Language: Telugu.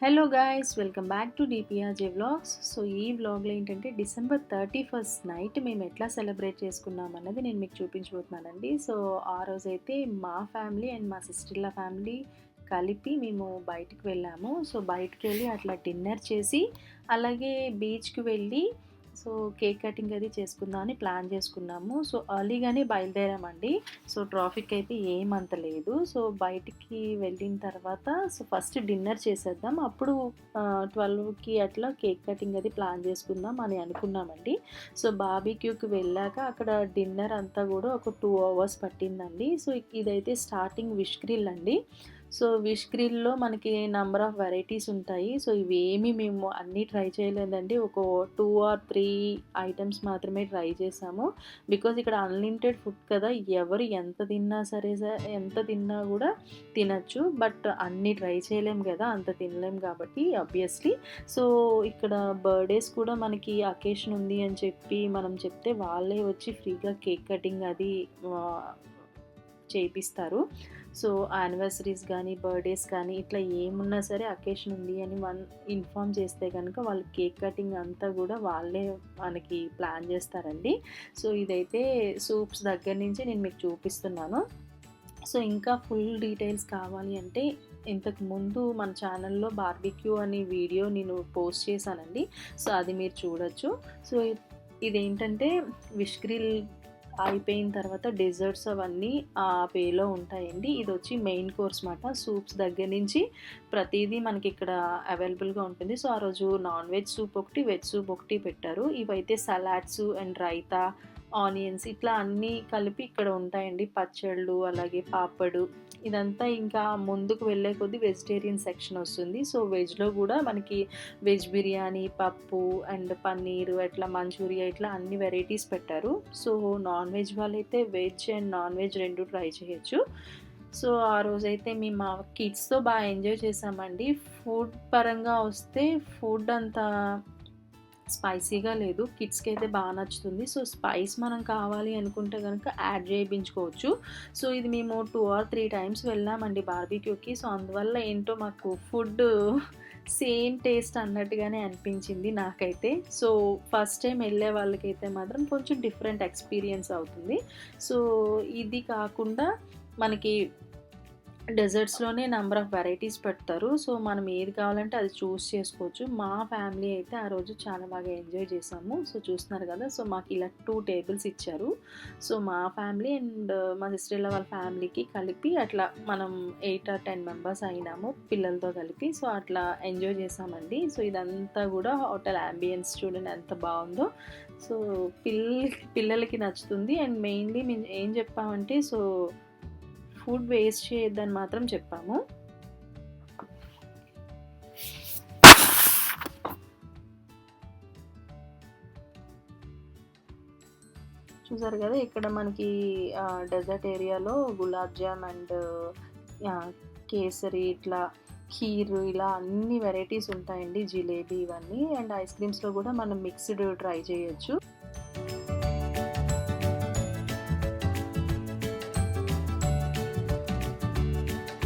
Hello guys, welcome back to DPRJ vlogs. So ఈ వ్లాగ్లో ఏంటంటే డిసెంబర్ 31st నైట్ మేము ఎట్లా సెలబ్రేట్ చేసుకున్నాం అన్నది నేను మీకు చూపించబోతున్నానండి. సో ఆ రోజైతే మా ఫ్యామిలీ అండ్ మా సిస్టర్ల ఫ్యామిలీ కలిపి మేము బయటికి వెళ్ళాము. సో బయటికి వెళ్ళి అట్లా డిన్నర్ చేసి అలాగే బీచ్కి వెళ్ళి సో కేక్ కటింగ్ అది చేసుకుందామని ప్లాన్ చేసుకున్నాము. సో ఎర్లీగానే బయలుదేరామండి. సో ట్రాఫిక్ అయితే ఏమంత లేదు. సో బయటికి వెళ్ళిన తర్వాత సో ఫస్ట్ డిన్నర్ చేసేద్దాం, అప్పుడు 12కి అట్లా కేక్ కటింగ్ అది ప్లాన్ చేసుకుందాం అని అనుకున్నామండి. సో బార్బిక్యూకి వెళ్ళాక అక్కడ డిన్నర్ అంతా కూడా ఒక 2 hours పట్టిందండి. సో ఇదైతే స్టార్టింగ్ విష్ గ్రిల్ అండి. సో విష్ గ్రిల్‌లో మనకి నంబర్ ఆఫ్ వెరైటీస్ ఉంటాయి. సో ఇవేమీ మేము అన్నీ ట్రై చేయలేదండి. ఒక 2 or 3 ఐటెమ్స్ మాత్రమే ట్రై చేసాము. బికాజ్ ఇక్కడ అన్‌లిమిటెడ్ ఫుడ్ కదా! ఎవరు ఎంత తిన్నా సరే ఎంత తిన్నా కూడా తినొచ్చు. బట్ అన్నీ ట్రై చేయలేం కదా! అంత తినలేం కాబట్టి ఆబ్వియస్లీ. సో ఇక్కడ బర్త్‌డేస్ కూడా మనకి అకేషన్ ఉంది అని చెప్పి మనం చెప్తే వాళ్ళే వచ్చి ఫ్రీగా కేక్ కటింగ్ అది చేపిస్తారు. సో యానివర్సరీస్ కానీ బర్త్డేస్ కానీ ఇట్లా ఏమున్నా సరే అకేషన్ ఉంది అని ఇన్ఫామ్ చేస్తే కనుక వాళ్ళు కేక్ కటింగ్ అంతా కూడా వాళ్ళే మనకి ప్లాన్ చేస్తారండి. సో ఇదైతే సూప్స్ దగ్గర నుంచి నేను మీకు చూపిస్తున్నాను. సో ఇంకా ఫుల్ డీటెయిల్స్ కావాలి అంటే ఇంతకు ముందు మన ఛానల్లో బార్బిక్యూ అనే వీడియో నేను పోస్ట్ చేశానండి. సో అది మీరు చూడొచ్చు. సో ఇదేంటంటే విష్ గ్రిల్ అయిపోయిన తర్వాత డెజర్ట్స్ అవన్నీ ఆ వేలో ఉంటాయండి. ఇది వచ్చి మెయిన్ కోర్స్ మాట. సూప్స్ దగ్గర నుంచి ప్రతిదీ మనకి ఇక్కడ అవైలబుల్గా ఉంటుంది. సో ఆ రోజు నాన్ వెజ్ సూప్ ఒకటి, వెజ్ సూప్ ఒకటి పెట్టారు. ఇవైతే సలాడ్స్ అండ్ రైతా, ఆనియన్స్ ఇట్లా అన్నీ కలిపి ఇక్కడ ఉంటాయండి. పచ్చళ్ళు అలాగే పాపడు ఇదంతా. ఇంకా ముందుకు వెళ్ళే కొద్దీ వెజిటేరియన్ సెక్షన్ వస్తుంది. సో వెజ్లో కూడా మనకి వెజ్ బిర్యానీ, పప్పు అండ్ పన్నీరు అట్లా మంచూరియా ఇట్లా అన్ని వెరైటీస్ పెట్టారు. సో నాన్ వెజ్ వాళ్ళైతే వెజ్ అండ్ నాన్ వెజ్ రెండు ట్రై చేయొచ్చు. సో ఆ రోజైతే మేము మా కిడ్స్తో బాగా ఎంజాయ్ చేసామండి. ఫుడ్ పరంగా వస్తే ఫుడ్ అంతా స్పైసీగా లేదు. కిడ్స్కి అయితే బాగా నచ్చుతుంది. సో స్పైస్ మనం కావాలి అనుకుంటే కనుక యాడ్ చేయించుకోవచ్చు. సో ఇది మేము 2 or 3 times వెళ్ళామండి బార్బిక్యూకి. సో అందువల్ల ఏంటో మాకు ఫుడ్ సేమ్ టేస్ట్ అన్నట్టుగానే అనిపించింది నాకైతే. సో ఫస్ట్ టైం వెళ్ళే వాళ్ళకైతే మాత్రం కొంచెం డిఫరెంట్ ఎక్స్పీరియన్స్ అవుతుంది. సో ఇది కాకుండా మనకి డెజర్ట్స్లోనే నెంబర్ ఆఫ్ వెరైటీస్ పెడతారు. సో మనం ఏది కావాలంటే అది చూస్ చేసుకోవచ్చు. మా ఫ్యామిలీ అయితే ఆ రోజు చాలా బాగా ఎంజాయ్ చేసాము. సో చూస్తున్నారు కదా. సో మాకు ఇలా 2 tables ఇచ్చారు. సో మా ఫ్యామిలీ అండ్ మా సిస్టర్ వాళ్ళ ఫ్యామిలీకి కలిపి అట్లా మనం 8 or 10 members అయినాము పిల్లలతో కలిపి. సో అట్లా ఎంజాయ్ చేసామండి. సో ఇదంతా కూడా హోటల్ అంబియన్స్ చూడండి ఎంత బాగుందో. సో పిల్లలకి నచ్చుతుంది. అండ్ మెయిన్లీ మేము ఏం చెప్పామంటే సో ఫుడ్ వేస్ట్ చేయొద్దని మాత్రం చెప్పాము. చూసారు కదా ఇక్కడ మనకి డెజర్ట్ ఏరియాలో గులాబ్ జామ్ అండ్ కేసరి ఇట్లా ఖీర్ ఇలా అన్ని వెరైటీస్ ఉంటాయండి. జిలేబీ ఇవన్నీ. అండ్ ఐస్ క్రీమ్స్లో కూడా మనం మిక్స్డ్ ట్రై చేయొచ్చు.